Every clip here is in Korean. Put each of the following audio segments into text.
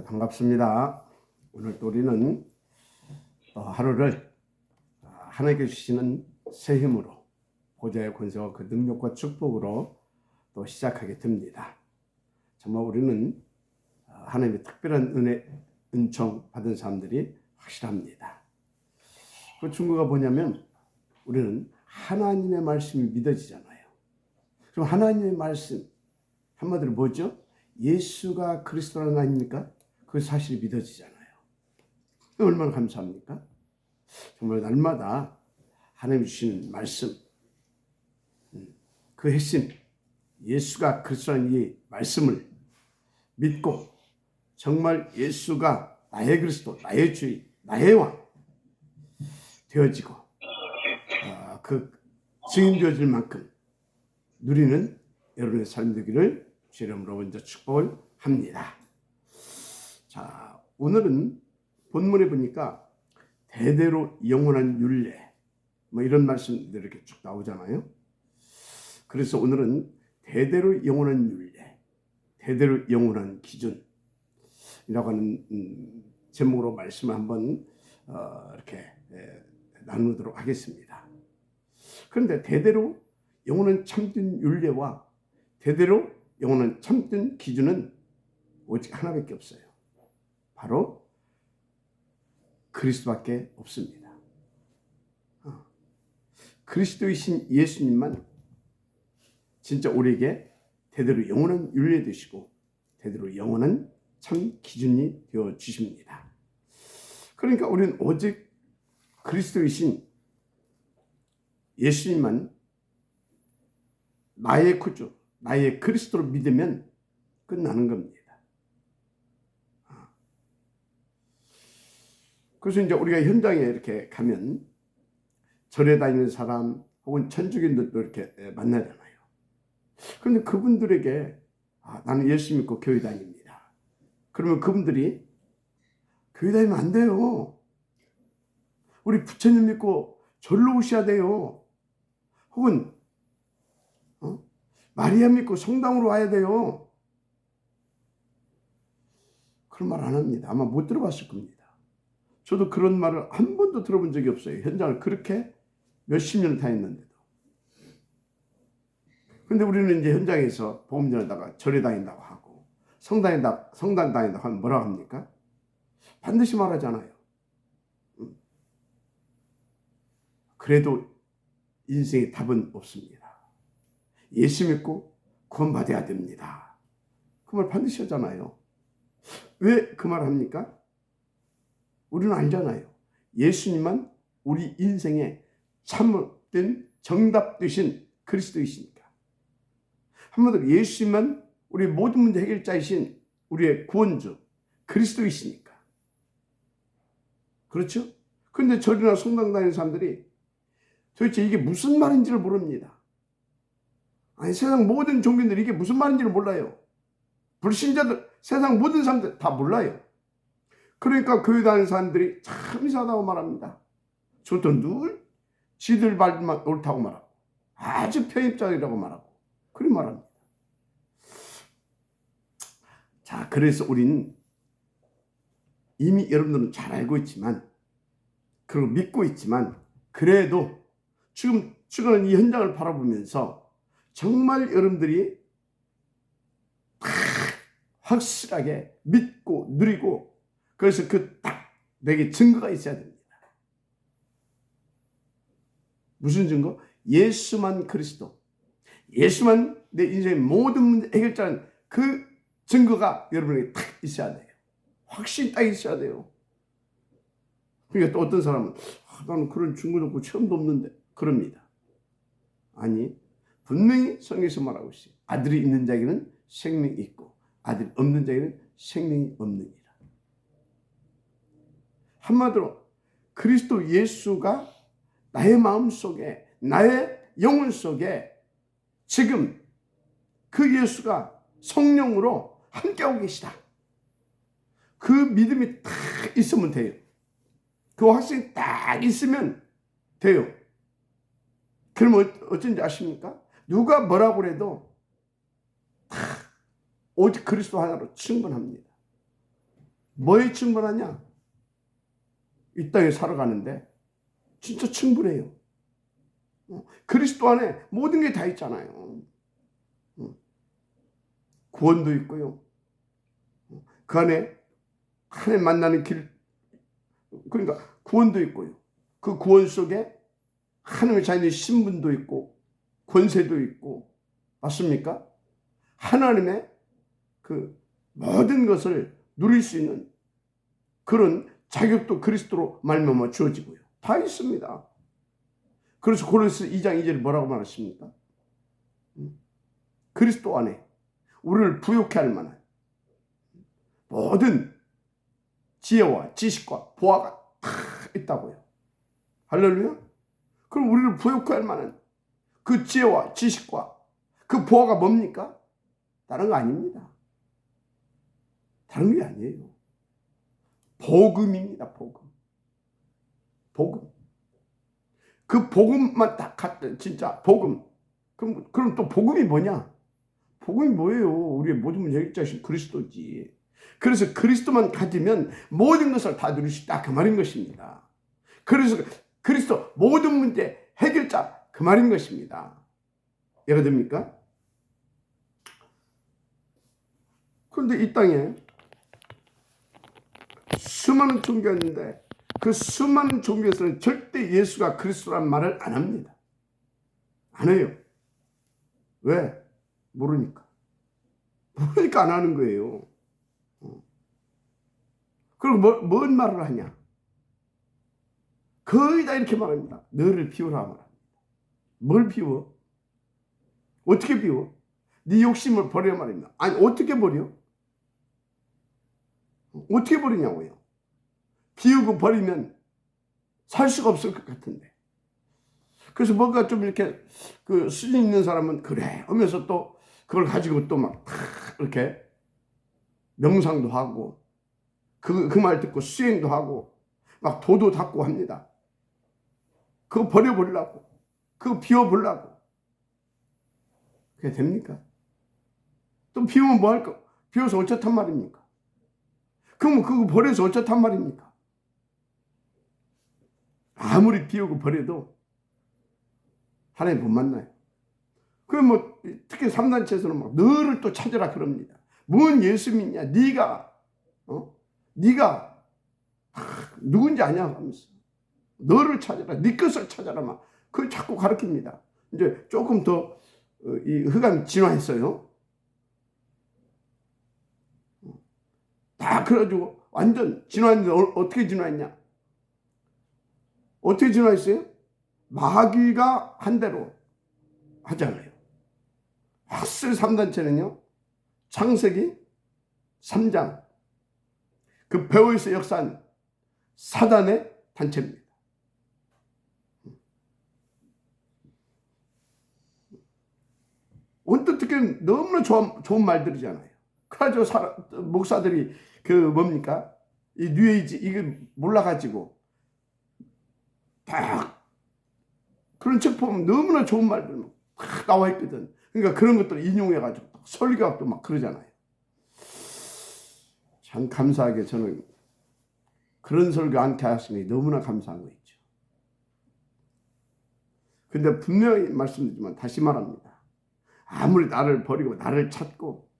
반갑습니다. 오늘 또 우리는 하루를 하나님께 주시는 새 힘으로 보좌의 권세와 그 능력과 축복으로 또 시작하게 됩니다. 정말 우리는 하나님의 특별한 은혜, 은총 받은 사람들이 확실합니다. 그 증거가 뭐냐면 우리는 하나님의 말씀이 믿어지잖아요. 그럼 하나님의 말씀 한마디로 뭐죠? 예수가 그리스도라는 거 아닙니까? 그 사실이 믿어지잖아요. 얼마나 감사합니까? 정말 날마다 하나님 주시는 말씀, 그 핵심, 예수가 그리스도라는 이 말씀을 믿고 정말 예수가 나의 그리스도, 나의 주인, 나의 왕 되어지고 그 증인 되어질 만큼 누리는 여러분의 삶 되기를 주 이름으로 먼저 축복을 합니다. 자, 오늘은 본문에 보니까 대대로 영원한 율례 이런 말씀들이 이렇게 쭉 나오잖아요. 그래서 오늘은 대대로 영원한 율례, 대대로 영원한 기준이라고 하는 제목으로 말씀을 한번 이렇게 나누도록 하겠습니다. 그런데 대대로 영원한 참된 율례와 대대로 영원한 참된 기준은 오직 하나밖에 없어요. 바로 그리스도밖에 없습니다. 그리스도이신 예수님만 진짜 우리에게 대대로 영원한 율례 되시고 대대로 영원한 참 기준이 되어 주십니다. 그러니까 우리는 오직 그리스도이신 예수님만 나의 구주, 나의 그리스도를 믿으면 끝나는 겁니다. 그래서 이제 우리가 현장에 이렇게 가면 절에 다니는 사람 혹은 천주교인들도 이렇게 만나잖아요. 그런데 그분들에게 나는 예수 믿고 교회 다닙니다. 그러면 그분들이 교회 다니면 안 돼요. 우리 부처님 믿고 절로 오셔야 돼요. 혹은 마리아 믿고 성당으로 와야 돼요. 그런 말 안 합니다. 아마 못 들어봤을 겁니다. 저도 그런 말을 한 번도 들어본 적이 없어요. 현장을 그렇게 몇십 년을 다녔는데도. 그런데 우리는 이제 현장에서 복음 전하다가 절에 다닌다고 하고 성당 다닌다고 하면 뭐라고 합니까? 반드시 말하잖아요. 그래도 인생의 답은 없습니다. 예수 믿고 구원받아야 됩니다. 그 말 반드시 하잖아요. 왜 그 말 합니까? 우리는 알잖아요. 예수님만 우리 인생의 참된 정답 되신 그리스도이시니까. 한마디로 예수님만 우리 모든 문제 해결자이신 우리의 구원주 그리스도이시니까. 그렇죠? 그런데 절이나 성당 다니는 사람들이 도대체 이게 무슨 말인지를 모릅니다. 아니, 세상 모든 종교인들이 이게 무슨 말인지를 몰라요. 불신자들, 세상 모든 사람들 다 몰라요. 그러니까 교회 다니는 사람들이 참 이상하다고 말합니다. 저도 늘 지들 말만 옳다고 말하고 아주 편입자이라고 말하고 그렇게 말합니다. 자, 그래서 우리는 이미 여러분들은 잘 알고 있지만 그리고 믿고 있지만 그래도 지금 이 현장을 바라보면서 정말 여러분들이 확실하게 믿고 누리고 그래서 딱 내게 증거가 있어야 됩니다. 무슨 증거? 예수만 그리스도. 예수만 내 인생의 모든 문제 해결자는 그 증거가 여러분에게 딱 있어야 돼요. 확실히 딱 있어야 돼요. 그러니까 또 어떤 사람은 나는 그런 증거도 없고 처음도 없는데 그럽니다. 아니, 분명히 성경에서 말하고 있어요. 아들이 있는 자에게는 생명이 있고 아들이 없는 자에게는 생명이 없느니라. 한마디로 그리스도 예수가 나의 마음속에 나의 영혼 속에 지금 그 예수가 성령으로 함께하고 계시다. 그 믿음이 딱 있으면 돼요. 그 확신이 딱 있으면 돼요. 그러면 어쩐지 아십니까? 누가 뭐라고 해도 다 오직 그리스도 하나로 충분합니다. 뭐에 충분하냐? 이 땅에 살아가는데 진짜 충분해요. 그리스도 안에 모든 게 다 있잖아요. 구원도 있고요. 그 안에 하나님 만나는 길, 그러니까 구원도 있고요. 그 구원 속에 하나님의 자녀의 신분도 있고 권세도 있고, 맞습니까? 하나님의 그 모든 것을 누릴 수 있는 그런 자격도 그리스도로 말미암아 주어지고요. 다 있습니다. 그래서 고린도서 2장 2절에 뭐라고 말하십니까? 그리스도 안에 우리를 부욕해 할 만한 모든 지혜와 지식과 보화가 다 있다고요. 할렐루야. 그럼 우리를 부욕해 할 만한 그 지혜와 지식과 그 보화가 뭡니까? 다른 거 아닙니다. 다른 게 아니에요. 복음입니다. 복음. 복음. 그 복음만 딱 갖다, 진짜 복음. 그럼 또 복음이 뭐냐? 복음이 뭐예요? 우리의 모든 문제 해결자신 그리스도지. 그래서 그리스도만 가지면 모든 것을 다 누릴 수 있다. 그 말인 것입니다. 그래서 그리스도 모든 문제 해결자 그 말인 것입니다. 이해가 됩니까? 그런데 이 땅에 수많은 종교가 있는데 그 수많은 종교에서는 절대 예수가 그리스도란 말을 안 합니다. 안 해요. 왜? 모르니까. 모르니까 안 하는 거예요. 그리고 뭔 말을 하냐? 거의 다 이렇게 말합니다. 너를 비우라 말합니다. 뭘 비워? 어떻게 비워? 네 욕심을 버려 말입니다. 아니, 어떻게 버려? 어떻게 버리냐고요? 비우고 버리면 살 수가 없을 것 같은데. 그래서 뭔가 좀 이렇게 그 수준 있는 사람은 그래 하면서 또 그걸 가지고 또 막 이렇게 명상도 하고 그 말 듣고 수행도 하고 막 도도 닦고 합니다. 그거 버려버리려고, 그거 비워보려고. 그게 됩니까? 또 비우면 뭐 할까? 비워서 어쩌단 말입니까? 그러면 그거 버려서 어쩌단 말입니까? 아무리 비우고 버려도 하나님 못 만나요. 그럼 뭐 특히 3단체에서는 막 너를 또 찾으라 그럽니다. 뭔 예수 믿냐? 네가 누군지 아냐 하면서 너를 찾아라, 네 것을 찾아라 막 그걸 자꾸 가르칩니다. 이제 조금 더 이 흑암이 진화했어요. 다 그래가지고 완전 진화했는데 어떻게 진화했냐? 어떻게 진화했어요? 마귀가 한 대로 하잖아요. 확실히 3단체는요. 창세기 3장 그 배후에서 역사한 사단의 단체입니다. 언뜻 듣기에는 너무나 좋은 말들이잖아요. 그래가지고 목사들이 그 뭡니까? 이 뉴에이지 이거 몰라가지고 딱 그런 책 보면 너무나 좋은 말들 딱 나와 있거든. 그러니까 그런 것들 인용해가지고 설교학도 막 그러잖아요. 참 감사하게 저는 그런 설교 않게 하시니 너무나 감사한 거 있죠. 근데 분명히 말씀드리지만 다시 말합니다. 아무리 나를 버리고 나를 찾고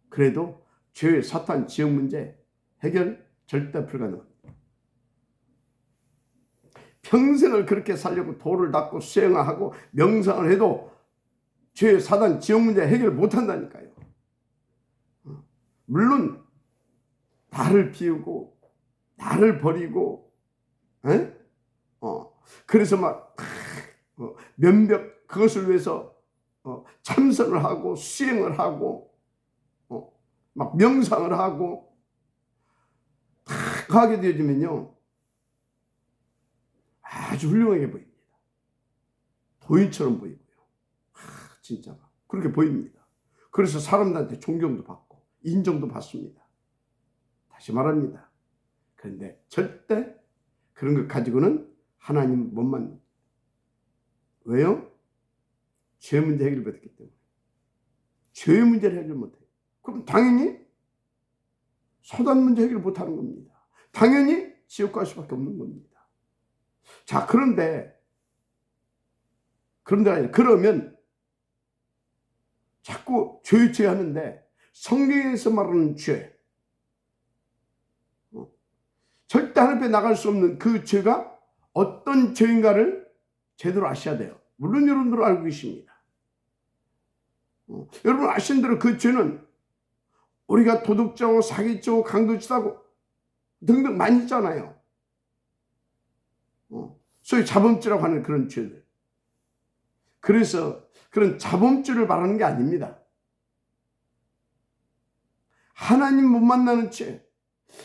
그래도 죄의 사탄 지역 문제 해결 절대 불가능합니다. 평생을 그렇게 살려고 도를 닦고 수행하고 명상을 해도 죄의 사단 지역 문제 해결 못한다니까요. 물론 나를 비우고 나를 버리고 그래서 막 몇몇 그것을 위해서 참선을 하고 수행을 하고 막 명상을 하고 다 하게 되어지면요 아주 훌륭하게 보입니다. 도인처럼 보이고요. 진짜 그렇게 보입니다. 그래서 사람들한테 존경도 받고 인정도 받습니다. 다시 말합니다. 그런데 절대 그런 것 가지고는 하나님 못 만납니다. 왜요? 죄 문제 해결 못했기 때문에. 죄 문제를 해결 못해요. 그럼 당연히 사단 문제 해결 못하는 겁니다. 당연히 지옥 갈 수밖에 없는 겁니다. 자, 그런데 아니, 그러면 자꾸 죄 하는데 성경에서 말하는 죄, 절대 하나님 앞에 나갈 수 없는 그 죄가 어떤 죄인가를 제대로 아셔야 돼요. 물론 여러분들 알고 계십니다. 여러분 아시는 대로 그 죄는 우리가 도둑질하고 사기치고 강도질하고 등등 많이 있잖아요. 소위 자범죄라고 하는 그런 죄들. 그래서 그런 자범죄를 말하는 게 아닙니다. 하나님 못 만나는 죄,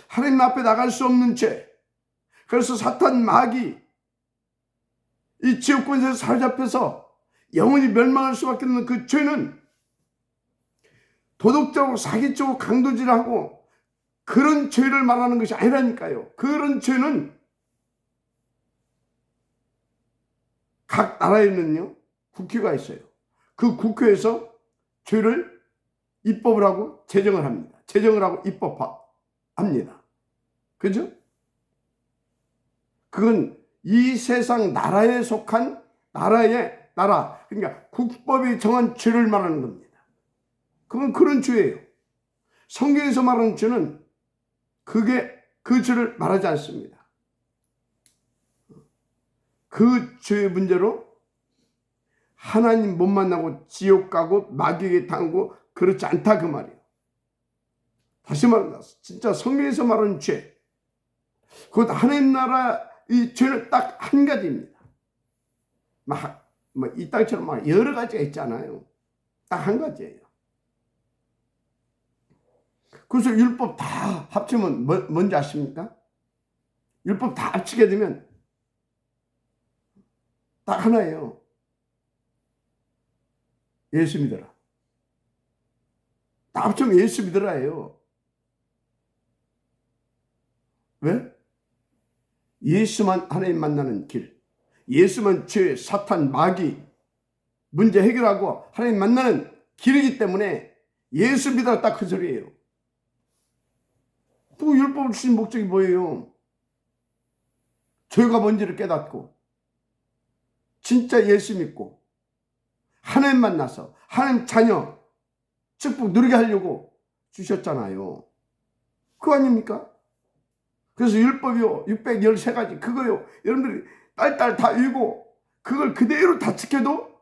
하나님 앞에 나갈 수 없는 죄, 그래서 사탄 마귀 이 지옥 권세에서 사로잡혀서 영원히 멸망할 수밖에 없는 그 죄는 도덕적으로 사기치고 강도질하고 그런 죄를 말하는 것이 아니라니까요. 그런 죄는 각 나라에는요 국회가 있어요. 그 국회에서 죄를 입법을 하고 제정을 합니다. 제정을 하고 입법합니다. 그죠? 그건 이 세상 나라에 속한 나라, 그러니까 국법이 정한 죄를 말하는 겁니다. 그건 그런 죄예요. 성경에서 말하는 죄는 그 죄를 말하지 않습니다. 그 죄의 문제로 하나님 못 만나고 지옥 가고 마귀에게 당하고 그렇지 않다 그 말이에요. 다시 말한다. 진짜 성경에서 말하는 죄, 그것 하나님 나라 이 죄는 딱 한 가지입니다. 이 땅처럼 여러 가지가 있잖아요. 딱 한 가지예요. 그래서 율법 다 합치면 뭔지 아십니까? 율법 다 합치게 되면 딱 하나예요. 예수 믿어라. 다 합치면 예수 믿어라예요. 왜? 예수만 하나님 만나는 길, 예수만 죄, 사탄, 마귀 문제 해결하고 하나님 만나는 길이기 때문에 예수 믿어라 딱 그 소리예요. 또 율법을 주신 목적이 뭐예요? 죄가 뭔지를 깨닫고 진짜 예수 믿고 하나님 만나서 하나님 자녀 축복 누리게 하려고 주셨잖아요. 그거 아닙니까? 그래서 율법이요 613가지 그거요 여러분들이 딸딸 다 읽고 그걸 그대로 다 지켜도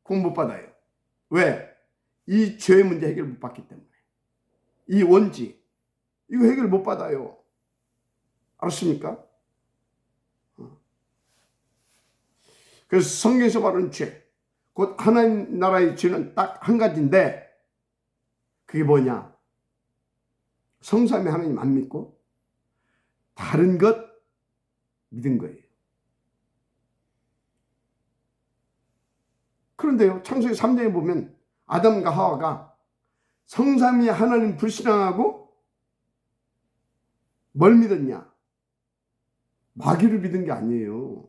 구원 못 받아요. 왜? 이 죄의 문제 해결 못 받기 때문에. 이 원지 이거 해결 못 받아요. 알았습니까? 그래서 성경에서 말하는 죄, 곧 하나님 나라의 죄는 딱 한 가지인데 그게 뭐냐? 성삼위 하나님 안 믿고 다른 것 믿은 거예요. 그런데요, 창세기 3장에 보면 아담과 하와가 성삼위 하나님 불신앙하고 뭘 믿었냐? 마귀를 믿은 게 아니에요.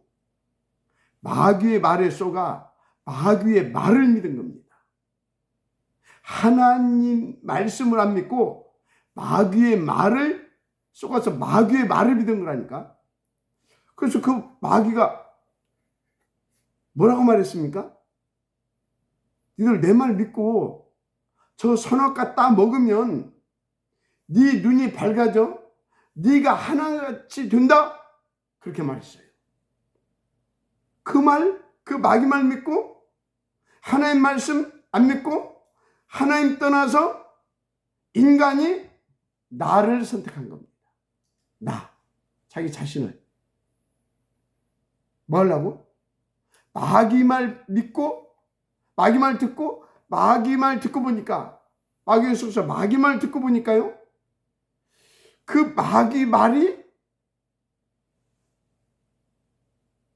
마귀의 말에 쏘가 마귀의 말을 믿은 겁니다. 하나님 말씀을 안 믿고 마귀의 말을 쏘가서 마귀의 말을 믿은 거라니까. 그래서 그 마귀가 뭐라고 말했습니까? 니들 내 말 믿고 저 선악과 따 먹으면 네 눈이 밝아져? 네가 하나같이 된다? 그렇게 말했어요. 그 마귀 말 믿고 하나님 말씀 안 믿고 하나님 떠나서 인간이 나를 선택한 겁니다. 자기 자신을. 뭐 하려고? 마귀 말 믿고 마귀 말 듣고 마귀 말 듣고 보니까 마귀의 속에서 마귀 말 듣고 보니까요. 그 마귀 말이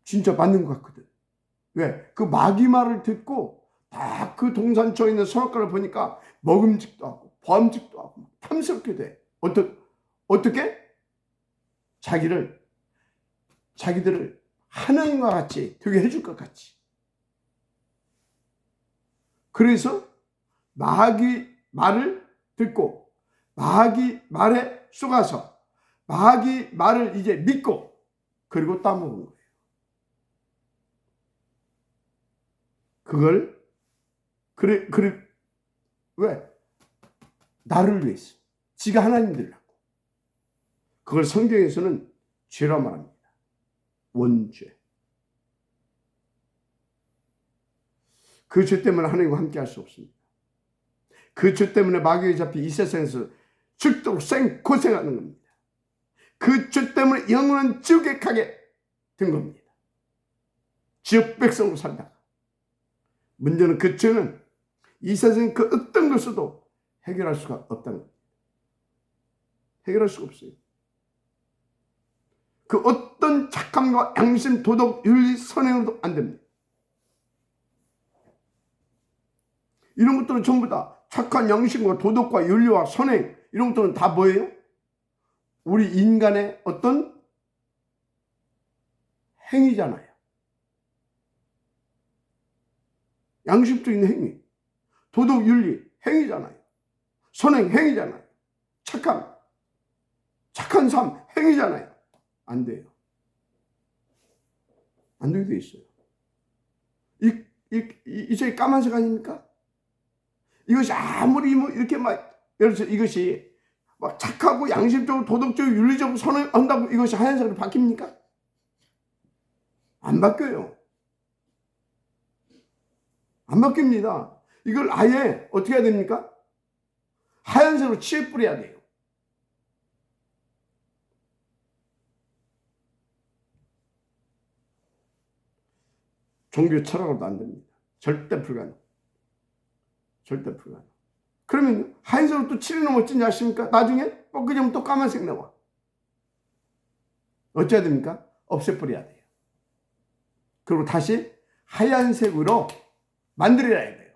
진짜 맞는 것 같거든. 왜? 그 마귀 말을 듣고 다 그 동산초에 있는 선악과를 보니까 먹음직도 하고 범직도 하고 탐스럽게 돼. 어떻게? 자기들을 하나님과 같이 되게 해줄 것 같이. 그래서 마귀 말을 듣고 마귀 말에 속아서 마귀 말을 이제 믿고 그리고 따먹은 거예요. 그걸 왜? 나를 위해서. 지가 하나님 되려고. 그걸 성경에서는 죄라 말합니다. 원죄. 그 죄 때문에 하나님과 함께 할 수 없습니다. 그 죄 때문에 마귀에 잡혀 이 세상에서 죽도록 고생하는 겁니다. 그 죄 때문에 영원한 지옥에 가게 된 겁니다. 지역 백성으로 살다가. 문제는 그 죄는 이 세상에 그 어떤 것으로도 해결할 수가 없다는 겁니다. 해결할 수가 없어요. 그 어떤 착함과 양심, 도덕, 윤리, 선행으로도 안 됩니다. 이런 것들은 전부 다 착한 양심과 도덕과 윤리와 선행, 이런 것들은 다 뭐예요? 우리 인간의 어떤 행위잖아요. 양심적인 행위, 도덕, 윤리, 행위잖아요. 선행, 행위잖아요. 착한 삶, 행위잖아요. 안 돼요. 안 되게 돼 있어요. 이 책이 까만색 아닙니까? 이것이 아무리 뭐 이렇게 막, 예를 들어서 이것이 막 착하고 양심적으로 도덕적으로 윤리적으로 선언한다고 이것이 하얀색으로 바뀝니까? 안 바뀌어요. 안 바뀝니다. 이걸 아예 어떻게 해야 됩니까? 하얀색으로 칠해 뿌려야 돼요. 종교 철학으로도 안 됩니다. 절대 불가능. 절대 불가능. 그러면 하얀색으로 또 칠해놓으면 어쩐지 아십니까? 나중에 뻐그지면 또 까만색 나와. 어찌해야 됩니까? 없애버려야 돼요. 그리고 다시 하얀색으로 만들어야 돼요.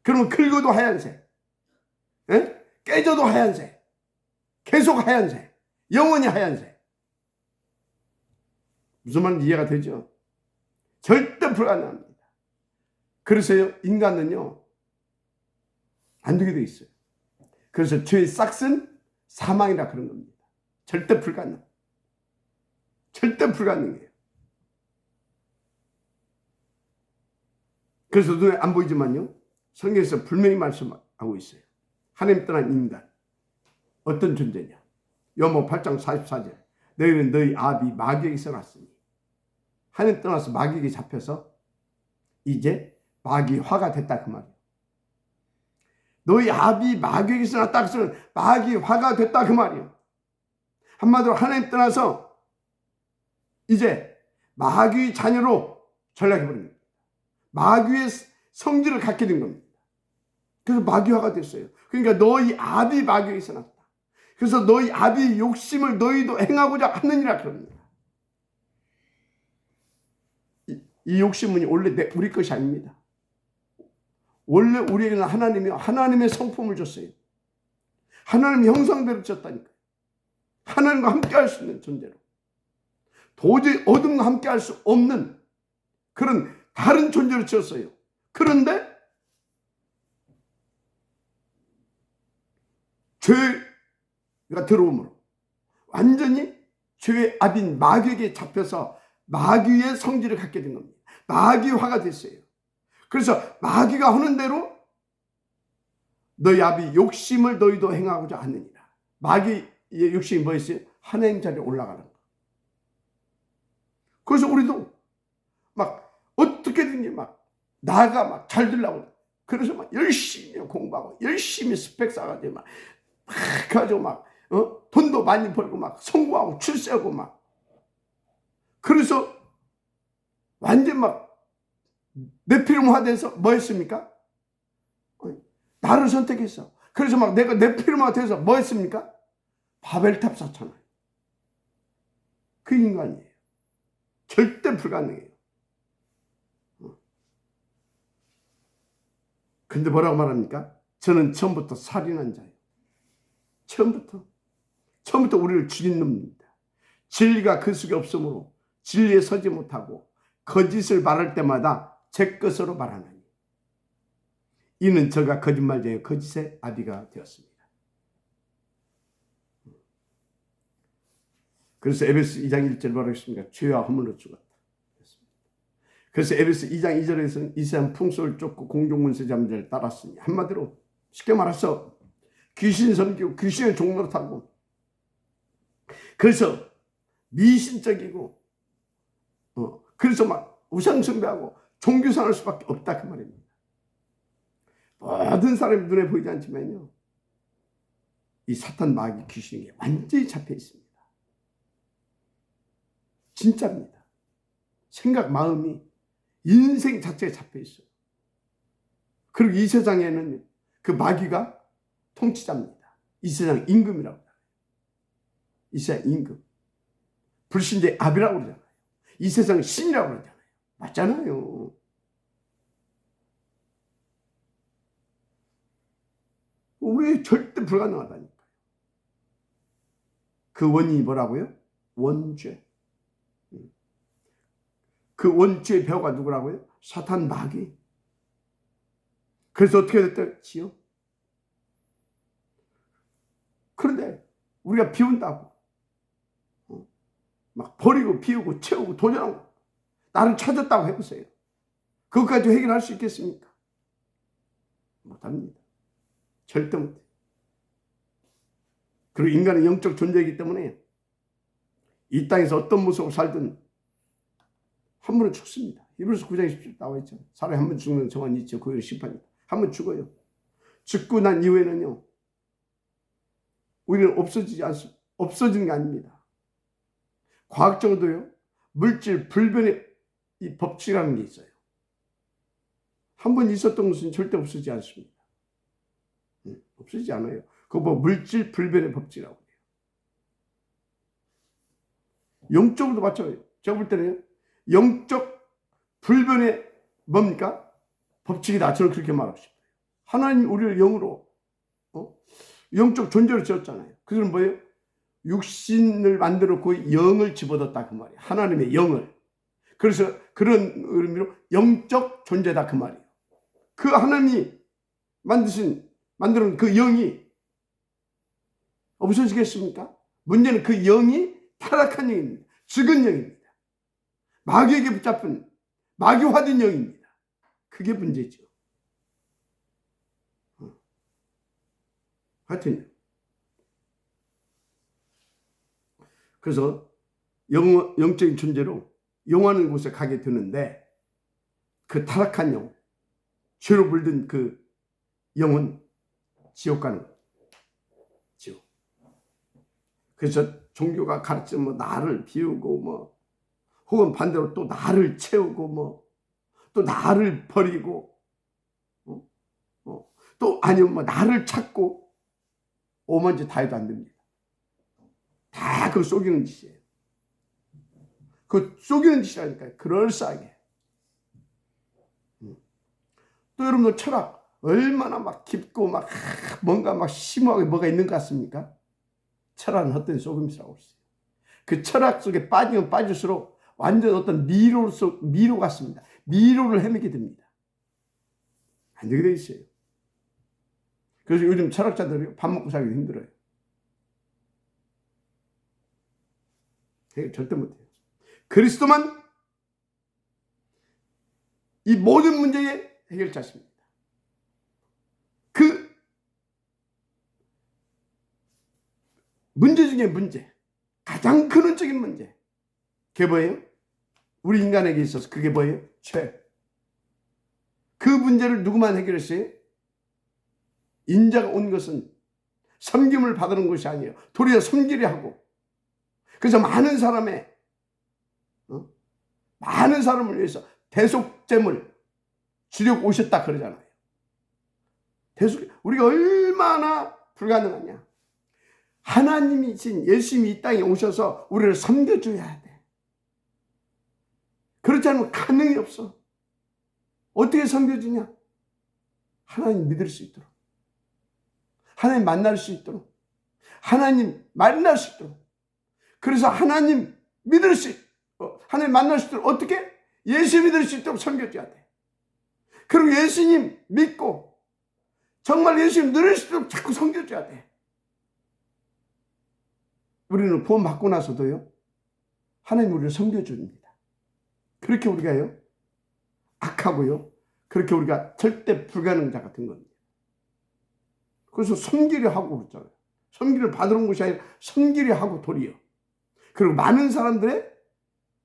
그러면 긁어도 하얀색, 에? 깨져도 하얀색, 계속 하얀색, 영원히 하얀색. 무슨 말인지 이해가 되죠? 절대 불가능합니다. 그래서요, 인간은요, 안 되게 돼 있어요. 그래서 죄의 싹은 사망이라 그런 겁니다. 절대 불가능. 절대 불가능해요. 그래서 눈에 안 보이지만요, 성경에서 분명히 말씀하고 있어요. 하나님 떠난 인간, 어떤 존재냐? 요한복음 8장 44절. 너희는 너희 아비 마귀에게서 났으니. 하나님 떠나서 마귀에게 잡혀서 이제 마귀화가 됐다 그 말이에요. 너희 아비 마귀에게서 났다 그래서 마귀화가 됐다 그 말이에요. 한마디로 하나님 떠나서 이제 마귀의 자녀로 전락해버린 겁니다. 마귀의 성질을 갖게 된 겁니다. 그래서 마귀화가 됐어요. 그러니까 너희 아비 마귀에게서 났다. 그래서 너희 아비의 욕심을 너희도 행하고자 하느니라 그럽니다. 이 욕심은 원래 우리 것이 아닙니다. 원래 우리에게는 하나님의 성품을 줬어요. 하나님의 형상대로 줬다니까요. 하나님과 함께 할 수 있는 존재로. 도저히 어둠과 함께 할 수 없는 그런 다른 존재로 지었어요. 그런데 죄가 들어오므로 완전히 죄의 아비인 마귀에게 잡혀서 마귀의 성질을 갖게 된 겁니다. 마귀화가 됐어요. 그래서 마귀가 하는 대로 너희 아비 욕심을 너희도 행하고자 하느니라. 마귀의 욕심이 뭐였어요? 하나님 자리에 올라가는 거. 그래서 우리도 막 어떻게든지 막 나가 막 잘 되려고 그래서 막 열심히 공부하고 열심히 스펙 쌓아가지고 막 가지고 막 돈도 많이 벌고 막 성공하고 출세하고 막 그래서 완전 막 네피림화돼서 뭐 했습니까? 나를 선택했어. 그래서 막 내가 네피림화 돼서 뭐 했습니까? 바벨탑 쌓잖아요. 그 인간이에요. 절대 불가능해요. 근데 뭐라고 말합니까? 저는 처음부터 살인한 자예요. 처음부터 우리를 죽인 놈입니다. 진리가 그 속에 없으므로 진리에 서지 못하고 거짓을 말할 때마다 제 것으로 말하나니 이는 저가 거짓말 중에 거짓의 아비가 되었습니다. 그래서 에베소 2장 1절 뭐라고 했습니까? 죄와 허물로 죽었다. 그래서 에베소 2장 2절에서는 이 세상 풍속을 쫓고 공중문세 잠자를 따랐으니, 한마디로 쉽게 말해서 귀신 섬기고 귀신의 종노릇하고, 그래서 미신적이고 그래서 막 우상 숭배하고 종교생활 할 수밖에 없다 그 말입니다. 모든 사람이 눈에 보이지 않지만요, 이 사탄 마귀 귀신이 완전히 잡혀 있습니다. 진짜입니다. 생각, 마음이, 인생 자체에 잡혀 있어요. 그리고 이 세상에는 그 마귀가 통치자입니다. 이 세상 임금이라고 해요. 이 세상 임금. 불신자의 압이라고 그러잖아요. 이 세상 신이라고 그러잖아요. 맞잖아요. 우리 절대 불가능하다니까요. 그 원인이 뭐라고요? 원죄. 그 원죄의 배우가 누구라고요? 사탄 마귀. 그래서 어떻게 됐지요? 그런데 우리가 비운다고 막 버리고 비우고 채우고 도전하고 나를 찾았다고 해보세요. 그것까지 해결할 수 있겠습니까? 못합니다. 절대 못해요. 그리고 인간은 영적 존재이기 때문에 이 땅에서 어떤 모습으로 살든 한 번은 죽습니다. 히브리서 9장 10절 나와 있죠. 사람이 한 번 죽는 정한이 있죠. 그 심판이다. 한 번 죽어요. 죽고 난 이후에는요, 우리는 없어지는 게 아닙니다. 과학적으로도요, 물질 불변의 이 법칙이라는 게 있어요. 한 번 있었던 것은 절대 없어지지 않습니다. 없어지지 않아요. 그거 뭐 물질 불변의 법칙이라고 해요. 영적으로도 마찬가지예요. 제가 볼 때는 영적 불변의 뭡니까? 법칙이다. 저는 그렇게 말하고 싶어요. 하나님 우리를 영으로 영적 존재로 지었잖아요. 그건 뭐예요? 육신을 만들었고 영을 집어넣었다 그 말이에요. 하나님의 영을. 그래서 그런 의미로 영적 존재다 그 말이에요. 그 하나님이 만드는 그 영이 없어지겠습니까? 문제는 그 영이 타락한 영입니다. 죽은 영입니다. 마귀에게 붙잡힌 마귀화된 영입니다. 그게 문제죠. 하여튼 그래서 영적인 존재로 영하는 곳에 가게 되는데, 그 타락한 영, 죄로 물든 그 영은 지옥 가는 거예요. 지옥. 그래서 종교가 가르치는 뭐 나를 비우고 뭐, 혹은 반대로 또 나를 채우고 뭐, 또 나를 버리고 또 아니면 뭐 나를 찾고 오만 짓 다 해도 안 됩니다. 다 그거 속이는 짓이에요. 그 속이는 짓이라니까요. 그럴싸하게. 또 여러분들 철학 얼마나 막 깊고 막 뭔가 막 심오하게 뭐가 있는 것 같습니까? 철학은 헛된 속임수라고 했어요. 그 철학 속에 빠지면 빠질수록 완전 어떤 미로 같습니다. 미로를 헤매게 됩니다. 안 되게 돼 있어요. 그래서 요즘 철학자들이 밥 먹고 살기 힘들어요. 절대 못해요. 그리스도만 이 모든 문제의 해결자십니다. 그 문제 중에 문제, 가장 근원적인 문제, 그게 뭐예요? 우리 인간에게 있어서 그게 뭐예요? 죄. 그 문제를 누구만 해결했어요? 인자가 온 것은 섬김을 받는 것이 아니에요. 도리어 섬기려 하고, 그래서 많은 사람을 위해서 대속제물 주려고 오셨다 그러잖아요. 우리가 얼마나 불가능하냐. 하나님이신 예수님이 이 땅에 오셔서 우리를 섬겨줘야 돼. 그렇지 않으면 가능이 없어. 어떻게 섬겨주냐? 하나님 믿을 수 있도록, 하나님 만날 수 있도록, 하나님 만날 수 있도록. 그래서 하나님 만날 수 있도록 어떻게? 예수 믿을 수 있도록 섬겨줘야 돼. 그리고 예수님 믿고 정말 예수님 누릴 수 있도록 자꾸 섬겨줘야 돼. 우리는 구원받고 나서도요, 하나님 우리를 섬겨줍니다. 그렇게 우리가요, 악하고요, 그렇게 우리가 절대 불가능자 같은 겁니다. 그래서 섬기려 하고 그러잖아요. 섬기를 받으러 온 것이 아니라 섬기려 하고 도리어. 그리고 많은 사람들의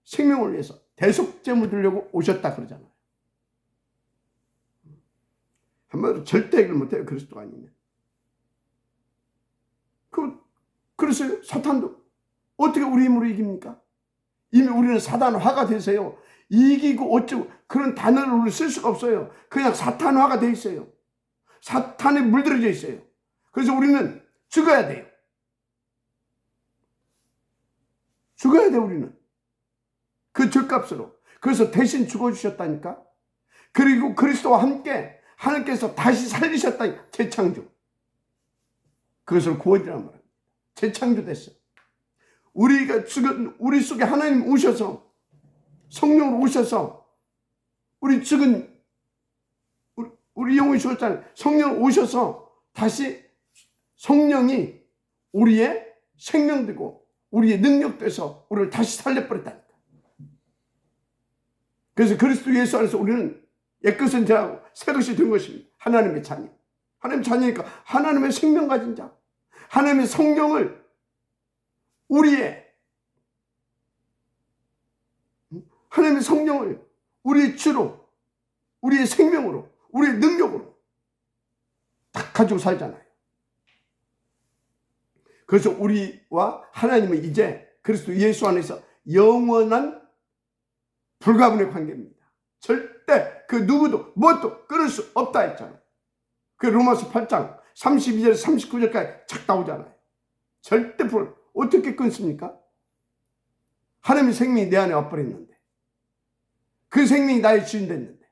생명을 위해서 대속제물 드리려고 오셨다 그러잖아요. 한마디로 절대 해결 못해요, 그리스도가 아니면. 그래서 사탄도 어떻게 우리 힘으로 이깁니까? 이미 우리는 사단화가 돼서요, 이기고 어쩌고 그런 단어를 우리 쓸 수가 없어요. 그냥 사탄화가 돼 있어요. 사탄에 물들어져 있어요. 그래서 우리는 죽어야 돼요. 죽어야 돼, 우리는. 그 죄값으로. 그래서 대신 죽어주셨다니까. 그리고 그리스도와 함께 하나님께서 다시 살리셨다니까. 재창조. 그것을 구원이라는 말입니다. 재창조됐어. 우리가 죽은, 우리 속에 하나님 오셔서, 성령으로 오셔서, 우리 죽은, 우리 영혼이 죽었잖아요. 성령 오셔서 다시 성령이 우리의 생명되고 우리의 능력돼서 우리를 다시 살려버렸다니까. 그래서 그리스도 예수 안에서 우리는 옛것은 지나고 새것이 된 것입니다. 하나님의 자녀. 하나님의 자녀니까 하나님의 생명 가진 자. 하나님의 성령을 하나님의 성령을 우리의 주로, 우리의 생명으로, 우리의 능력으로 딱 가지고 살잖아요. 그래서 우리와 하나님은 이제 그리스도 예수 안에서 영원한 불가분의 관계입니다. 절대 그 누구도 뭣도 끊을 수 없다 했잖아요. 그 로마서 8장 32절 39절까지 착 나오잖아요. 절대 어떻게 끊습니까? 하나님의 생명이 내 안에 와버렸는데, 그 생명이 나의 주인 됐는데,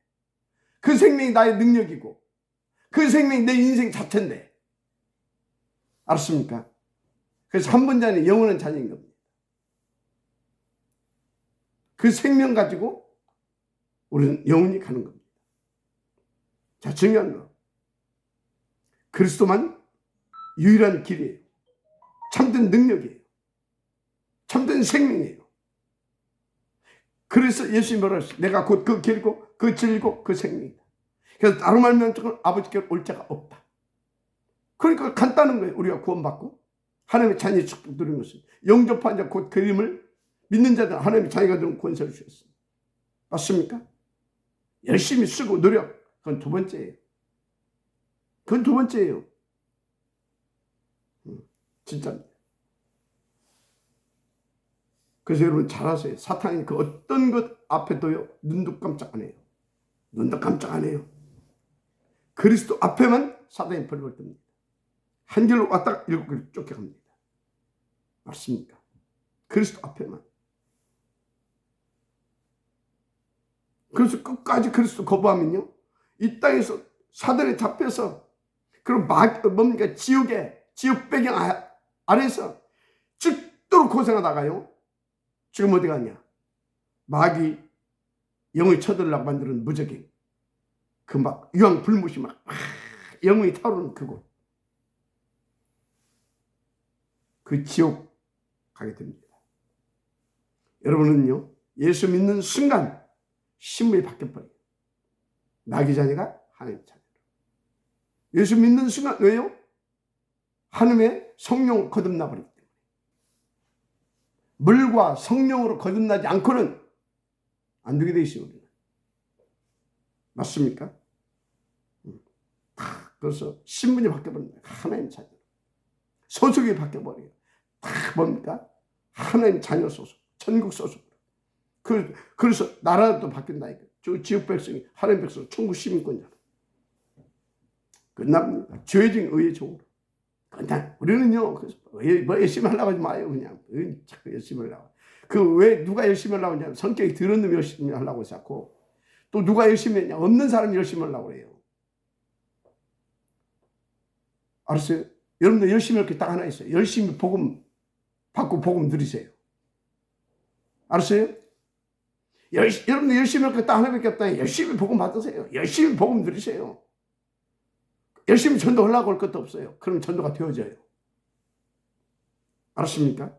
그 생명이 나의 능력이고, 그 생명이 내 인생 자체인데, 알았습니까? 그래서 한 번 자녀는 영원한 자녀인 겁니다. 그 생명 가지고 우리는 영원히 가는 겁니다. 자, 중요한 거, 그리스도만 유일한 길이에요. 참된 능력이에요. 참된 생명이에요. 그래서 예수님이 뭐라고 했어요? 내가 곧 그 길이고 그 진리고 그 생명이다. 그래서 나로 말미암아 아버지께 올 자가 없다. 그러니까 간단한 거예요. 우리가 구원받고 하나님의 자녀의 축복 누리는 것은 영접한 자 곧 그림을 믿는 자들 하나님의 자녀가 되는 권세를 주셨습니다. 맞습니까? 열심히 쓰고 노력, 그건 두 번째예요. 그건 두 번째예요. 진짜입니다. 그래서 여러분 잘 아세요. 사탄이 그 어떤 것 앞에도요, 눈도 깜짝 안 해요. 눈도 깜짝 안 해요. 그리스도 앞에만 사탄이 벌벌 뜹니다. 한 길로 왔다가 일곱 길로 쫓겨갑니다. 맞습니까? 그리스도 앞에만. 그래서 끝까지 그리스도 거부하면요, 이 땅에서 사단에 잡혀서, 그리고 뭡니까? 지옥 배경 아래서 죽도록 고생하다가요, 지금 어디 갔냐? 마귀 영을 쳐들라고 만드는 무적행, 그 막 유황 불못이 막 영이 타오르는 그곳, 그 지옥 가게 됩니다. 여러분은요, 예수 믿는 순간 신분이 바뀌어버려요. 마귀 자녀가 하나님 자녀로. 예수 믿는 순간, 왜요? 하나님의 성령 거듭나버리기 때문에. 물과 성령으로 거듭나지 않고는 안 되게 돼 있어요, 우리는. 맞습니까? 그래서 신분이 바뀌어버립니다. 하나님 자녀. 소속이 바뀌어버려요. 다 뭡니까? 하나님 자녀 소속, 천국 소속. 그래서 나라도 바뀐다니까. 지역 백성이 하나님 백성, 천국 시민권자. 끝납니다. 죄진 의의 종으로. 그냥 우리는요, 뭐 열심히 하려고 하지 마요. 그냥 자꾸 열심히 하려고. 왜 누가 열심히 하려고 하냐면 성격이 더러운 놈이 열심히 하려고 자꾸. 또 누가 열심히 했냐? 없는 사람이 열심히 하려고 해요. 알았어요? 여러분들 열심히 할 게 딱 하나 있어요. 열심히 복음 받고 복음 들으세요. 알았어요? 여러분들 열심히 할 게 딱 하나밖에 없다. 열심히 복음 받으세요. 열심히 복음 들으세요. 열심히 전도하려고 할 것도 없어요. 그럼 전도가 되어져요. 알았습니까?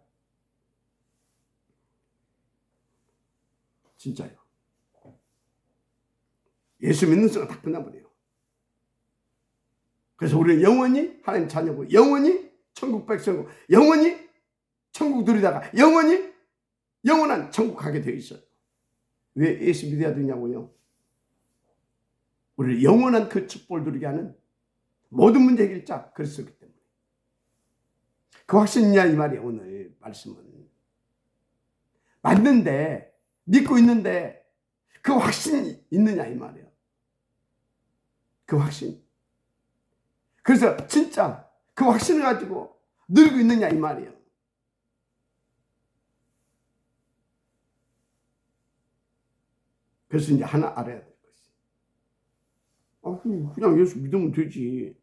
진짜요. 예수 믿는 순간 다 끝나버려요. 그래서 우리는 영원히 하나님 자녀고, 영원히 천국 백성이고, 영원히 천국 누리다가 영원히 영원한 천국 가게 되어 있어요. 왜 예수 믿어야 되냐고요? 우리를 영원한 그 축복을 누리게 하는 모든 문제 해결자 그리스도이기 때문에. 그 확신이냐 이 말이에요. 오늘 말씀은 맞는데, 믿고 있는데 그 확신이 있느냐 이 말이에요. 그 확신. 그래서 진짜 그 확신을 가지고 누리고 있느냐 이 말이에요. 그래서 이제 하나 알아야 될 것이, 그냥 예수 믿으면 되지.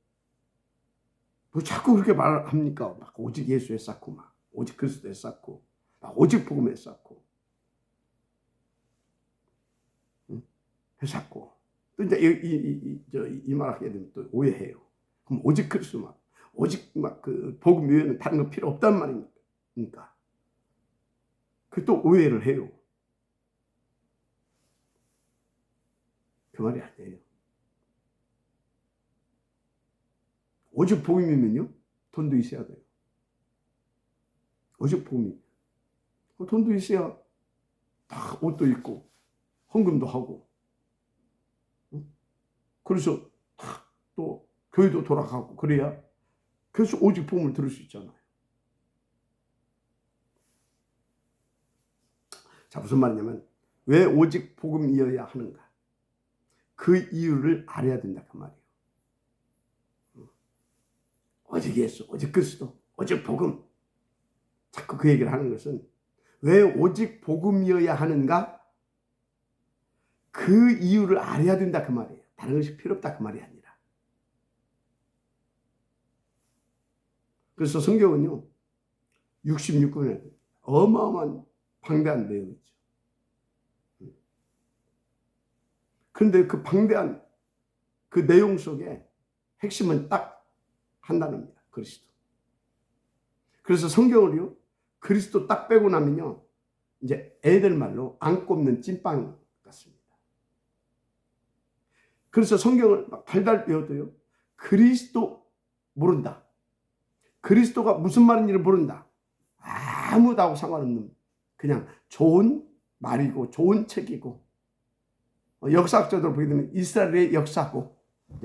뭐 자꾸 그렇게 말합니까? 막 오직 예수에 쌓고, 막 오직 그리스도에 쌓고, 막 오직 복음에 쌓고, 쌓고. 또 이제 이 말하게 되면 또 오해해요. 그럼 오직 그리스도만, 오직 막 그 복음 외에는 다른 거 필요 없단 말입니까? 그 또 오해를 해요. 그 말이 아니에요. 오직 복음이면요, 돈도 있어야 돼요. 오직 복음이. 돈도 있어야 다 옷도 입고 헌금도 하고, 그래서 또 교회도 돌아가고 그래야, 그래서 오직 복음을 들을 수 있잖아요. 자, 무슨 말이냐면 왜 오직 복음이어야 하는가? 그 이유를 알아야 된다 그 말이에요. 오직 예수, 오직 그리스도, 오직 복음. 자꾸 그 얘기를 하는 것은 왜 오직 복음이어야 하는가? 그 이유를 알아야 된다 그 말이에요. 다른 것이 필요 없다 그 말이 아니라. 그래서 성경은요, 66권에 어마어마한 방대한 내용이죠. 그런데 그 방대한 그 내용 속에 핵심은 딱 한 단어입니다. 그리스도. 그래서 성경을요, 그리스도 딱 빼고 나면요, 이제 애들 말로 안 꼽는 찐빵 같습니다. 그래서 성경을 막 달달 외워도요, 그리스도 모른다, 그리스도가 무슨 말인지를 모른다, 아무다고 상관없는 그냥 좋은 말이고 좋은 책이고, 역사학자들 보게 되면 이스라엘의 역사고,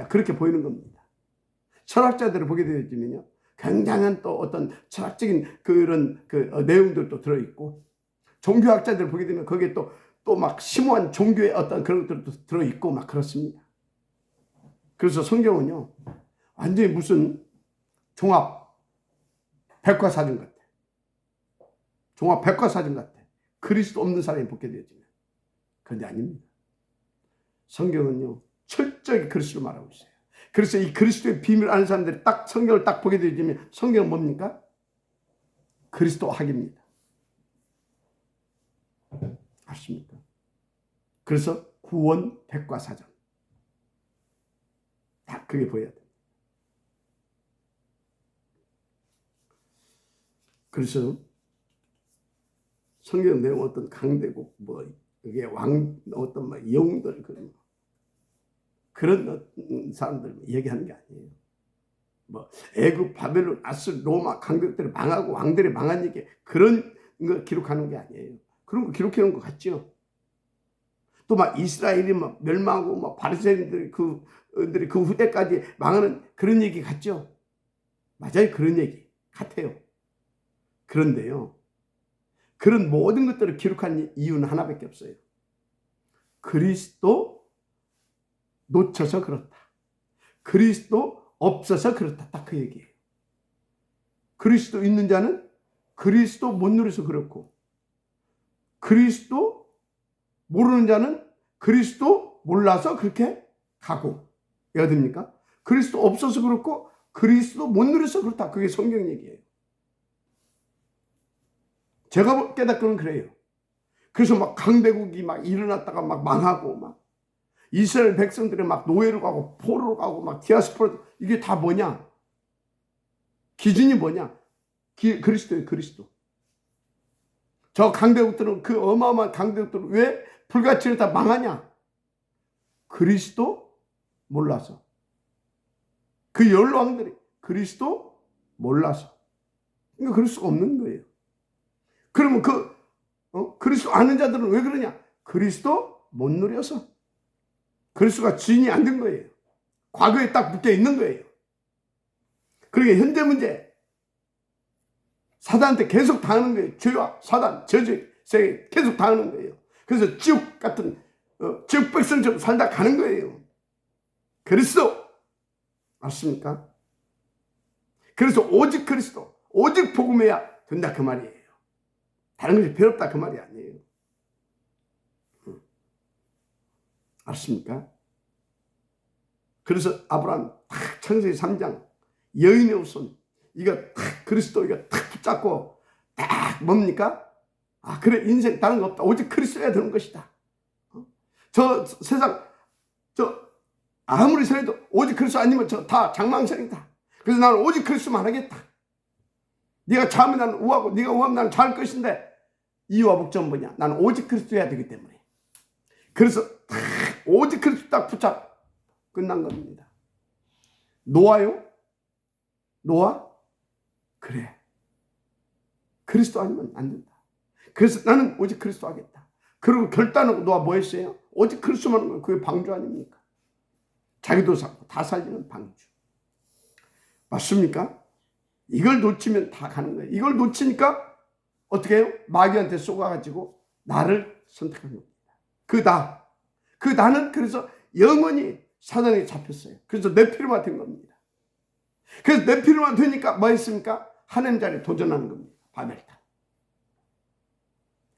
그렇게 보이는 겁니다. 철학자들을 보게 되면요, 굉장한 또 어떤 철학적인 그런 내용들도 들어있고, 종교학자들을 보게 되면 거기에 또 막 심오한 종교의 어떤 그런 것들도 들어있고 막 그렇습니다. 그래서 성경은요, 완전히 무슨 종합 백과사전 같아. 종합 백과사전 같아. 그리스도 없는 사람이 보게 되어지면. 그런데 아닙니다. 성경은요, 철저히 그리스도를 말하고 있어요. 그래서 이 그리스도의 비밀을 아는 사람들이 딱 성경을 딱 보게 되어지면 성경은 뭡니까? 그리스도 학입니다. 아십니까? 그래서 구원 백과사전. 딱 그게 보여야 돼요. 그래서 성경 내용 어떤 강대국, 뭐 이게 왕 어떤 막 영들 그런 사람들 얘기하는 게 아니에요. 뭐 애굽, 바벨론, 아스르, 로마 강대국들이 망하고 왕들이 망한 얘기, 그런 거 기록하는 게 아니에요. 그런 거 기록해 놓은 것 같죠. 또 막 이스라엘이 막 멸망하고 막 바리새인들이 그 후대까지 망하는 그런 얘기 같죠. 맞아요, 그런 얘기 같아요. 그런데요, 그런 모든 것들을 기록한 이유는 하나밖에 없어요. 그리스도 놓쳐서 그렇다, 그리스도 없어서 그렇다, 딱 그 얘기예요. 그리스도 있는 자는 그리스도 못 누려서 그렇고, 그리스도 모르는 자는 그리스도 몰라서 그렇게 가고. 왜 됩니까? 그리스도 없어서 그렇고 그리스도 못 누려서 그렇다, 그게 성경 얘기예요. 제가 깨닫고는 그래요. 그래서 막 강대국이 막 일어났다가 막 망하고, 막 이스라엘 백성들이 막 노예로 가고 포로로 가고 막 디아스포라, 이게 다 뭐냐? 기준이 뭐냐? 그리스도예요, 그리스도. 저 강대국들은, 그 어마어마한 강대국들은 왜 불같이 다 망하냐? 그리스도 몰라서. 그 열왕들이 그리스도 몰라서. 그러니까 그럴 수가 없는 거예요. 그러면 그리스도 아는 자들은 왜 그러냐? 그리스도 못 누려서. 그리스도가 주인이 안 된 거예요. 과거에 딱 묶여 있는 거예요. 그러니까 현재 문제, 사단한테 계속 당하는 거예요. 죄와 사단, 저주에 계속 당하는 거예요. 그래서 지옥 같은 지옥 백성처럼 살다 가는 거예요. 그리스도 맞습니까? 그래서 오직 그리스도, 오직 복음해야 된다 그 말이에요. 다른 것이 필요 없다 그 말이 아니에요. 알습니까? 그래서 아브라함 창세기 3장 여인의 후손 이거 탁 그리스도 이거 탁 붙잡고 딱 뭡니까? 아 그래 인생 다른 거 없다. 오직 그리스도야 되는 것이다. 저 세상 아무리 세도 오직 그리스도 아니면 저 다 장망성이다. 그래서 나는 오직 그리스도만 하겠다. 네가 참으면 나는 우하고 네가 우하면 나는 잘 것인데 이유와 목적은 뭐냐? 나는 오직 그리스도야 되기 때문에. 그래서 딱 오직 그리스도 딱 붙잡 끝난 겁니다. 노아요? 노아? 그래. 그리스도 아니면 안 된다. 그래서 나는 오직 그리스도 하겠다. 그리고 결단하고 노아 뭐 했어요? 오직 그리스도만 하는 건 그게 방주 아닙니까? 자기도 살고 다 살리는 방주. 맞습니까? 이걸 놓치면 다 가는 거예요. 이걸 놓치니까 어떻게 해요? 마귀한테 쏘가가지고 나를 선택한 겁니다. 그 나는 그래서 영원히 사단에게 잡혔어요. 그래서 네피르마 된 겁니다. 그래서 네피르마 되니까 뭐 했습니까? 하나님 자리에 도전하는 겁니다. 바벨탑.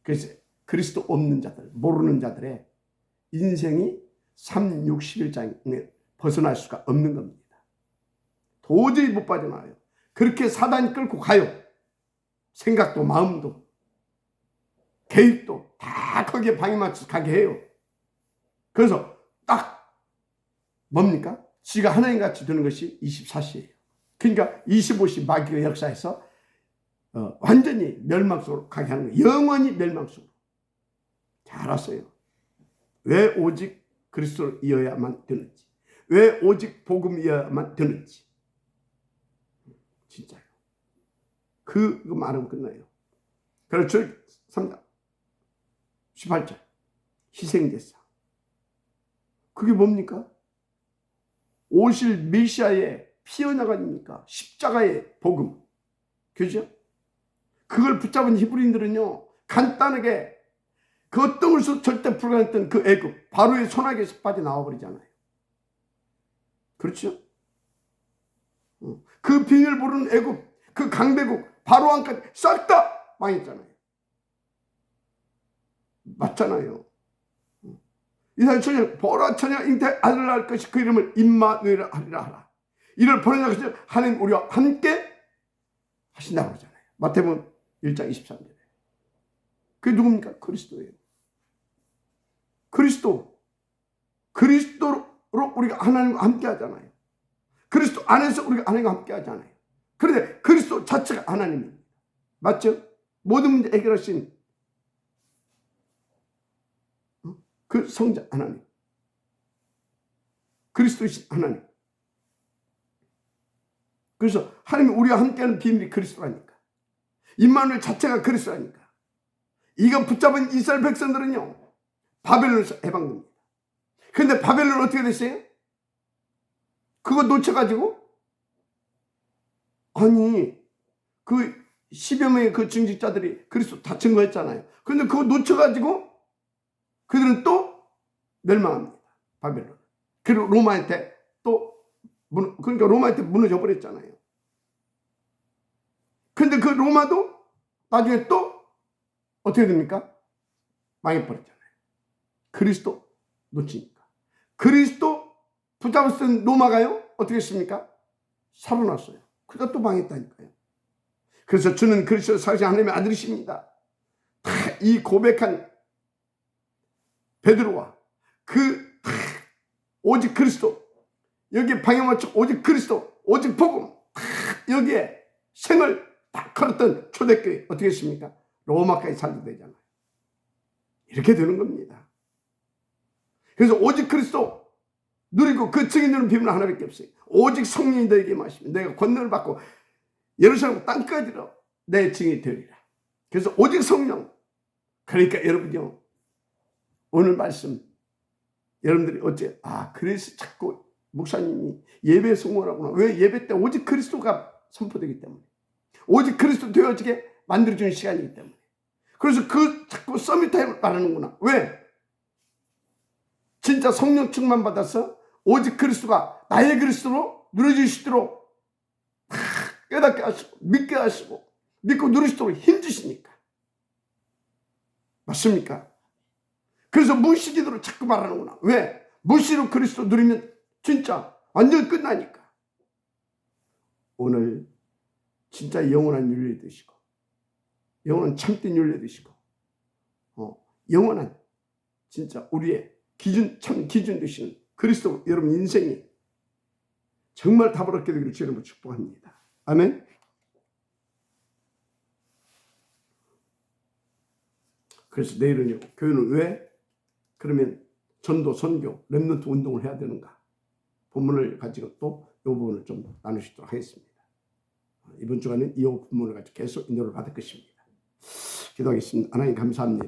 그래서 그리스도 없는 자들, 모르는 자들의 인생이 3, 61장에 벗어날 수가 없는 겁니다. 도저히 못 빠져나와요. 그렇게 사단이 끌고 가요. 생각도 마음도 계획도 다 거기에 방에 맞춰서 가게 해요. 그래서 딱 뭡니까? 지가 하나님같이 되는 것이 24시예요. 그러니까 25시 마귀의 역사에서 완전히 멸망 속으로 가게 하는 거예요. 영원히 멸망 속으로. 잘 알았어요. 왜 오직 그리스도를 이어야만 되는지, 왜 오직 복음이어야만 되는지. 진짜요. 그 말은 끝나요. 그래서 3장 18절 희생제사. 그게 뭡니까? 오실 메시아의 피어나가 아닙니까? 십자가의 복음. 그죠? 그걸 붙잡은 히브리인들은요, 간단하게 그 어떤 것도 절대 불가능했던 그 애굽, 바로의 손아귀에서 빠져나와 버리잖아요. 그렇죠? 그 비밀 모르는 애굽, 그 강대국, 바로 안까지 싹 다 망했잖아요. 맞잖아요. 이스라엘 천년 보라 천년 잉태 아들을 낳을 것이 그 이름을 임마누엘 하리라 하라. 이를 보내자 그죠? 하나님 우리와 함께 하신다고 그러잖아요. 마태복음 1장 23절에. 그게 누굽니까? 그리스도예요. 그리스도로 우리가 하나님과 함께 하잖아요. 그리스도 안에서 우리가 하나님과 함께 하잖아요. 그런데 그리스도 자체가 하나님입니다. 맞죠? 모든 문제 해결하신 그 성자 하나님, 그리스도이신 하나님. 그래서 하나님이 우리와 함께하는 비밀이 그리스도라니까. 임마누엘 자체가 그리스도라니까. 이거 붙잡은 이스라엘 백성들은요, 바벨론에서 해방됩니다. 그런데 바벨론은 어떻게 됐어요? 그거 놓쳐가지고, 아니 그 10여 명의 그 증직자들이 그리스도 다 증거했잖아요. 그런데 그거 놓쳐가지고 그들은 또 멸망합니다. 바벨론. 그리고 로마한테 그러니까 로마한테 무너져 버렸잖아요. 근데 그 로마도 나중에 또 어떻게 됩니까? 망해버렸잖아요. 그리스도 놓치니까. 그리스도 붙잡았던 로마가요, 어떻게 했습니까? 살아났어요. 그가 또 망했다니까요. 그래서 주는 그리스도 살신 하나님의 아들이십니다. 이 고백한 베드로와 오직 그리스도, 여기에 방향 맞춰 오직 그리스도, 오직 복음, 여기에 생을 딱 걸었던 초대교회 어떻게 했습니까? 로마까지 살게 되잖아요. 이렇게 되는 겁니다. 그래서 오직 그리스도 누리고 그 증인 누리는 비밀은 하나밖에 없어요. 오직 성령이 너에게 마시면 내가 권능을 받고 예루살렘 땅까지로 내 증인이 되리라. 그래서 오직 성령. 그러니까 여러분요, 오늘 말씀 여러분들이 어째 그래서 자꾸 목사님이 예배 성공하구나. 왜? 예배 때 오직 그리스도가 선포되기 때문에, 오직 그리스도 되어지게 만들어주는 시간이기 때문에. 그래서 그 자꾸 서밋타임을 말하는구나. 왜? 진짜 성령 충만 받아서 오직 그리스도가 나의 그리스도로 누려주시도록 깨닫게 하시고 믿게 하시고 믿고 누리시도록 힘주시니까. 맞습니까? 그래서 무시기도로 자꾸 말하는구나. 왜? 무시로 그리스도 누리면 진짜 완전 끝나니까. 오늘 진짜 영원한 윤리 되시고 영원한 참된 윤리 되시고 영원한 진짜 우리의 기준, 참 기준 되시는 그리스도 여러분 인생이 정말 답을 얻게 되기를 주님으로 축복합니다. 아멘. 그래서 내일은요, 교회는 왜 그러면 전도, 선교, 렘넌트 운동을 해야 되는가? 본문을 가지고 또 이 부분을 좀 나누시도록 하겠습니다. 이번 주간은 이 부분을 가지고 계속 인도를 받을 것입니다. 기도하겠습니다. 하나님 감사합니다.